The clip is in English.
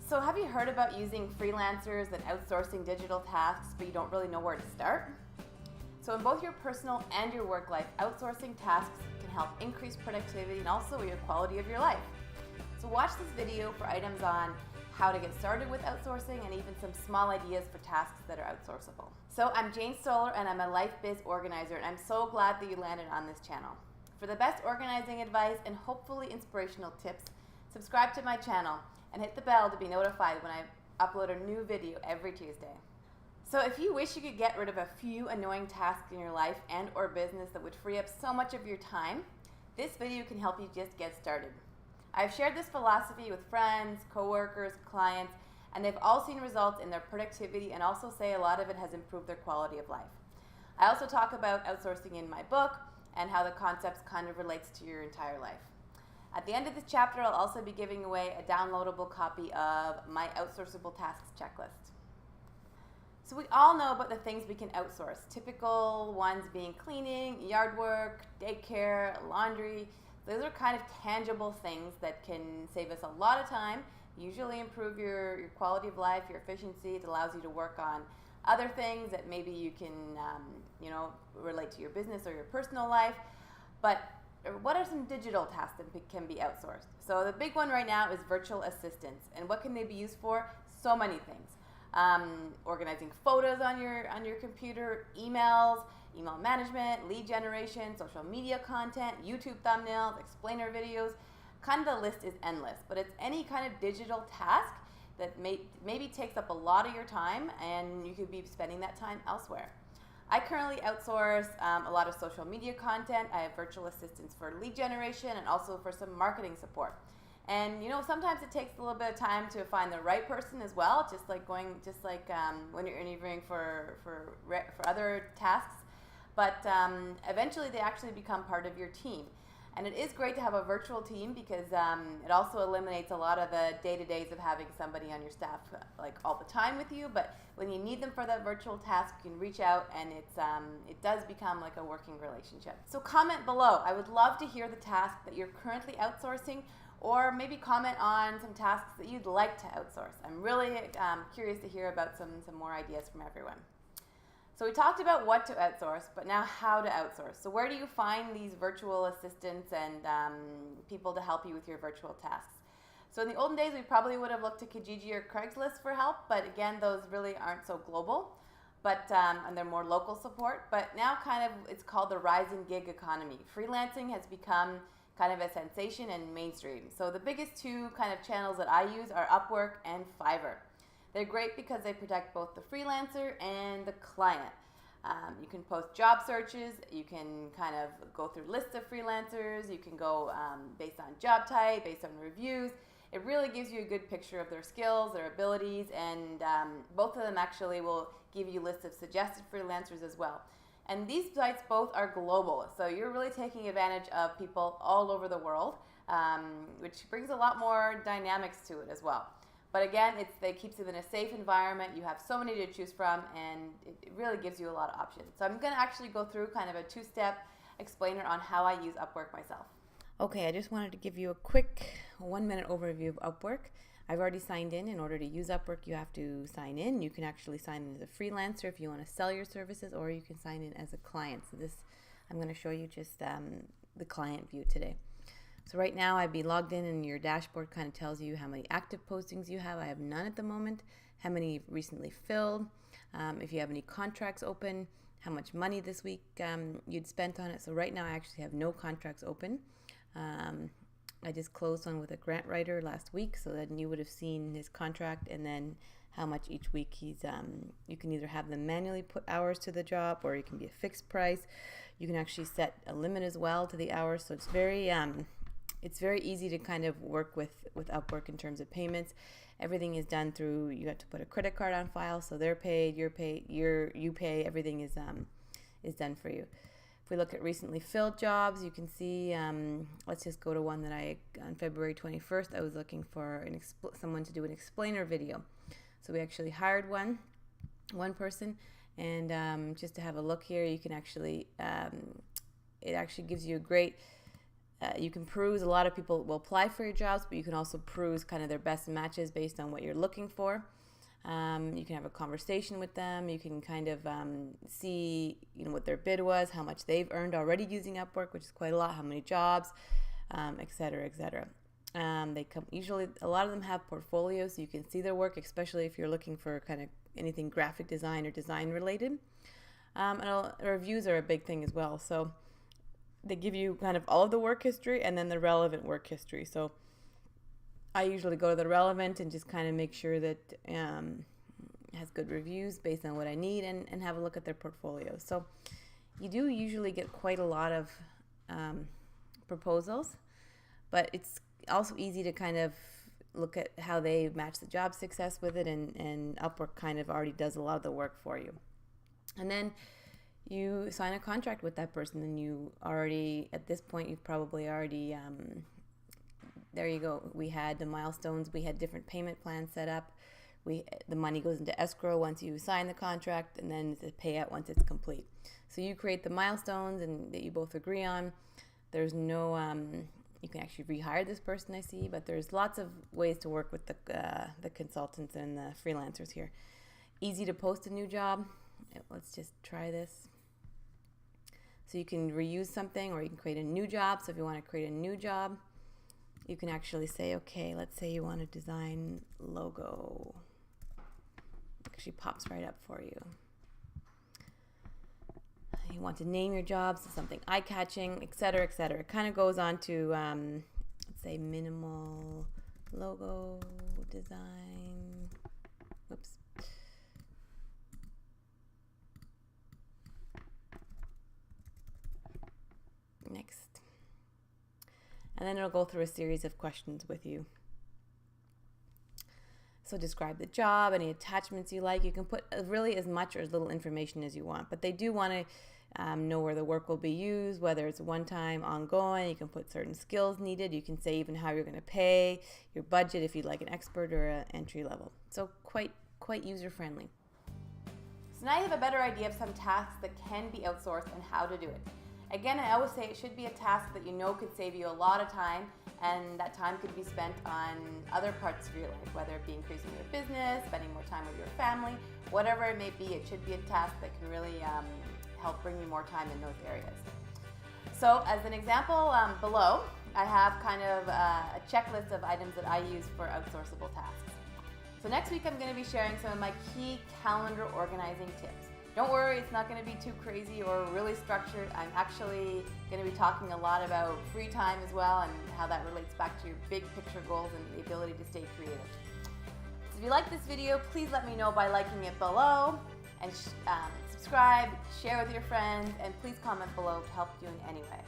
So have you heard about using freelancers and outsourcing digital tasks, but you don't really know where to start? So in both your personal and your work life, outsourcing tasks can help increase productivity and also your quality of your life. So watch this video for items on how to get started with outsourcing and even some small ideas for tasks that are outsourceable. So I'm Jane Stoller and I'm a life biz organizer, and I'm so glad that you landed on this channel. For the best organizing advice and hopefully inspirational tips, subscribe to my channel and hit the bell to be notified when I upload a new video every Tuesday. So if you wish you could get rid of a few annoying tasks in your life and or business that would free up so much of your time, this video can help you just get started. I've shared this philosophy with friends, coworkers, clients, and they've all seen results in their productivity and also say a lot of it has improved their quality of life. I also talk about outsourcing in my book and how the concepts kind of relates to your entire life. At the end of this chapter, I'll also be giving away a downloadable copy of my outsourceable tasks checklist. So we all know about the things we can outsource, typical ones being cleaning, yard work, daycare, laundry. Those are kind of tangible things that can save us a lot of time, usually improve your quality of life, your efficiency. It allows you to work on other things that maybe you can relate to your business or your personal life. But what are some digital tasks that can be outsourced? So the big one right now is virtual assistants. And what can they be used for? So many things. Organizing photos on your computer, email management, lead generation, social media content, YouTube thumbnails, explainer videos. Kind of the list is endless, but it's any kind of digital task that maybe takes up a lot of your time and you could be spending that time elsewhere. I currently outsource a lot of social media content. I have virtual assistants for lead generation and also for some marketing support. And sometimes it takes a little bit of time to find the right person as well, just like when you're interviewing for other tasks. But eventually they actually become part of your team. And it is great to have a virtual team because it also eliminates a lot of the day-to-days of having somebody on your staff like all the time with you. But when you need them for that virtual task, you can reach out and it does become like a working relationship. So comment below. I would love to hear the task that you're currently outsourcing, or maybe comment on some tasks that you'd like to outsource. I'm really curious to hear about some more ideas from everyone. So we talked about what to outsource, but now how to outsource. So where do you find these virtual assistants and people to help you with your virtual tasks? So in the olden days, we probably would have looked to Kijiji or Craigslist for help, but again, those really aren't so global, and they're more local support. But now it's called the rising gig economy. Freelancing has become kind of a sensation and mainstream. So the biggest two kind of channels that I use are Upwork and Fiverr. They're great because they protect both the freelancer and the client. You can post job searches, you can kind of go through lists of freelancers, you can go based on job type, based on reviews. It really gives you a good picture of their skills, their abilities, and both of them actually will give you lists of suggested freelancers as well. And these sites both are global, so you're really taking advantage of people all over the world, which brings a lot more dynamics to it as well. But again, it keeps it in a safe environment. You have so many to choose from, and it really gives you a lot of options. So I'm going to actually go through kind of a two-step explainer on how I use Upwork myself. Okay, I just wanted to give you a quick 1-minute overview of Upwork. I've already signed in. In order to use Upwork, you have to sign in. You can actually sign in as a freelancer if you want to sell your services, or you can sign in as a client. So I'm going to show you just the client view today. So right now I'd be logged in and your dashboard kind of tells you how many active postings you have. I have none at the moment. How many you've recently filled. If you have any contracts open, how much money this week you'd spent on it. So right now I actually have no contracts open. I just closed one with a grant writer last week, so then you would have seen his contract and then how much each week he's, you can either have them manually put hours to the job, or it can be a fixed price. You can actually set a limit as well to the hours, so it's very easy to kind of work with Upwork in terms of payments. Everything is done through, you have to put a credit card on file, so they're paid, you pay, everything is done for you. If we look at recently filled jobs, you can see, let's just go to one that on February 21st, I was looking for someone to do an explainer video. So we actually hired one person, and just to have a look here, you can actually, it actually gives you a great You can peruse. A lot of people will apply for your jobs, but you can also peruse kind of their best matches based on what you're looking for. You can have a conversation with them. You can kind of see, what their bid was, how much they've earned already using Upwork, which is quite a lot, how many jobs, et cetera, et cetera. Usually a lot of them have portfolios, so you can see their work, especially if you're looking for kind of anything graphic design or design related. And reviews are a big thing as well. So they give you kind of all of the work history and then the relevant work history. So I usually go to the relevant and just kind of make sure that it has good reviews based on what I need, and have a look at their portfolios. So you do usually get quite a lot of proposals, but it's also easy to kind of look at how they match the job success with it, and Upwork kind of already does a lot of the work for you. And then you sign a contract with that person, and you already, at this point, you've probably already, there you go. We had the milestones, we had different payment plans set up. The money goes into escrow once you sign the contract, and then the payout once it's complete. So you create the milestones and that you both agree on. There's no, you can actually rehire this person, I see, but there's lots of ways to work with the consultants and the freelancers here. Easy to post a new job. Let's just try this. So you can reuse something, or you can create a new job. So if you want to create a new job, you can actually say, okay, let's say you want to design logo. It actually pops right up for you. You want to name your job, so something eye-catching, etc., etc. It kind of goes on to, let's say, minimal logo design. Whoops. Next. And then it'll go through a series of questions with you. So describe the job, any attachments you like. You can put really as much or as little information as you want, but they do want to know where the work will be used, whether it's one-time, ongoing. You can put certain skills needed. You can say even how you're going to pay, your budget if you'd like an expert or an entry level. So quite user-friendly. So now you have a better idea of some tasks that can be outsourced and how to do it. Again, I always say it should be a task that you know could save you a lot of time, and that time could be spent on other parts of your life, whether it be increasing your business, spending more time with your family, whatever it may be. It should be a task that can really help bring you more time in those areas. So as an example, below, I have kind of a checklist of items that I use for outsourceable tasks. So next week I'm going to be sharing some of my key calendar organizing tips. Don't worry, it's not going to be too crazy or really structured. I'm actually going to be talking a lot about free time as well, and how that relates back to your big picture goals and the ability to stay creative. So if you like this video, please let me know by liking it below, and subscribe, share with your friends, and please comment below to help you in any way.